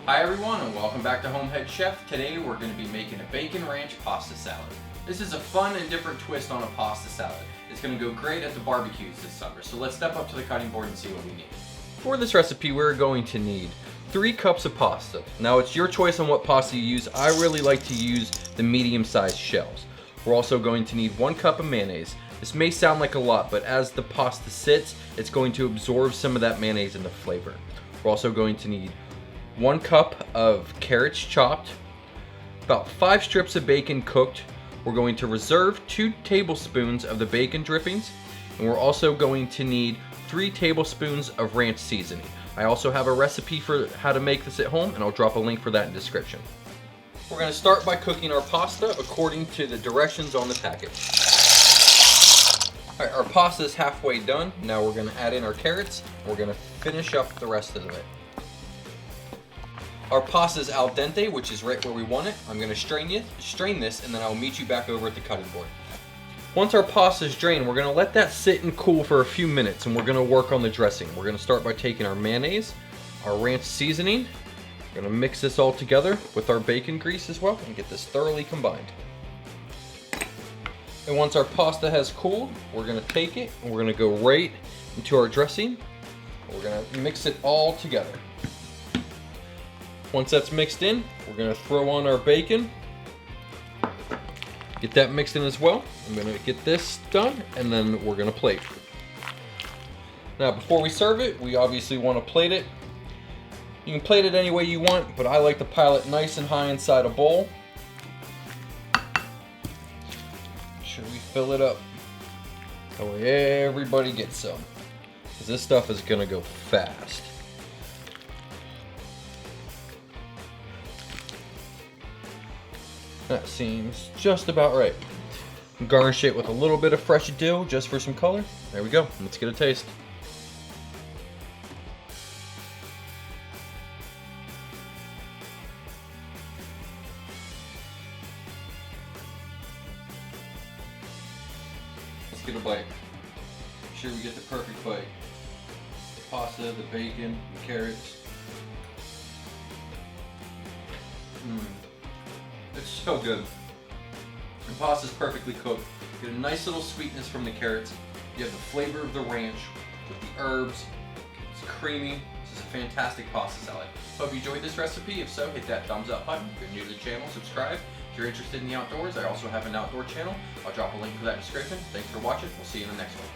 Hi everyone and welcome back to HomeHeadChef. Today we're going to be making a bacon ranch pasta salad. This is a fun and different twist on a pasta salad. It's going to go great at the barbecues this summer, so let's step up to the cutting board and see what we need. For this recipe we're going to need 3 cups of pasta. Now it's your choice on what pasta you use. I really like to use the medium-sized shells. We're also going to need 1 cup of mayonnaise. This may sound like a lot, but as the pasta sits, it's going to absorb some of that mayonnaise and the flavor. We're also going to need 1 cup of carrots chopped, about 5 strips of bacon cooked. We're going to reserve 2 tablespoons of the bacon drippings, and we're also going to need 3 tablespoons of ranch seasoning. I also have a recipe for how to make this at home, and I'll drop a link for that in the description. We're going to start by cooking our pasta according to the directions on the package. Alright, our pasta is halfway done. Now we're going to add in our carrots, and we're going to finish up the rest of it. Our pasta is al dente, which is right where we want it. I'm going to strain this, and then I'll meet you back over at the cutting board. Once our pasta is drained, we're going to let that sit and cool for a few minutes, and we're going to work on the dressing. We're going to start by taking our mayonnaise, our ranch seasoning. We're going to mix this all together with our bacon grease as well and get this thoroughly combined. And once our pasta has cooled, we're going to take it and we're going to go right into our dressing. We're going to mix it all together. Once that's mixed in, we're going to throw on our bacon. Get that mixed in as well. I'm going to get this done, and then we're going to plate. Now, before we serve it, we obviously want to plate it. You can plate it any way you want, but I like to pile it nice and high inside a bowl. Make sure we fill it up. That way everybody gets some. Because this stuff is going to go fast. That seems just about right. Garnish it with a little bit of fresh dill just for some color. There we go. Let's get a taste. Let's get a bite. Make sure we get the perfect bite. The pasta, the bacon, the carrots. It's so good. The pasta's perfectly cooked. You get a nice little sweetness from the carrots. You have the flavor of the ranch with the herbs. It's creamy. This is a fantastic pasta salad. Hope you enjoyed this recipe. If so, hit that thumbs up button. If you're new to the channel, subscribe. If you're interested in the outdoors, I also have an outdoor channel. I'll drop a link for that in the description. Thanks for watching. We'll see you in the next one.